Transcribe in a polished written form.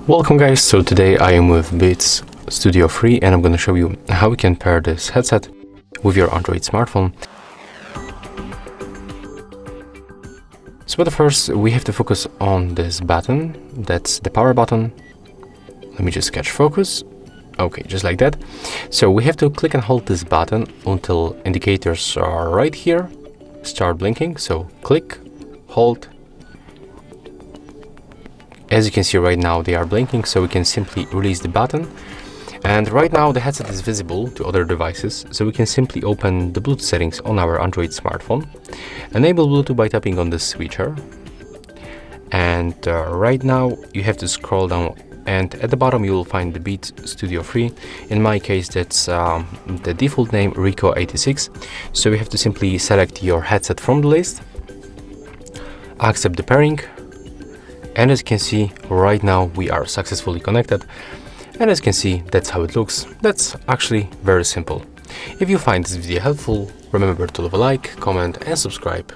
Welcome guys, so today I am with Beats Studio 3 and I'm going to show you how you can pair this headset with your Android smartphone. So but first we have to focus on this button, that's the power button. Let me just catch focus. Okay, just like that. So we have to click and hold this button until indicators are right here, start blinking. So click, hold. As you can see right now they are blinking, so we can simply release the button. And right now the headset is visible to other devices, so we can simply open the Bluetooth settings on our Android smartphone, enable Bluetooth by tapping on this switcher. And right now you have to scroll down, and at the bottom you will find the Beats Studio 3. In my case that's the default name Rico 86. So you have to simply select your headset from the list, accept the pairing. And as you can see, right now we are successfully connected. And as you can see, that's how it looks. That's actually very simple. If you find this video helpful, remember to leave a like, comment and subscribe.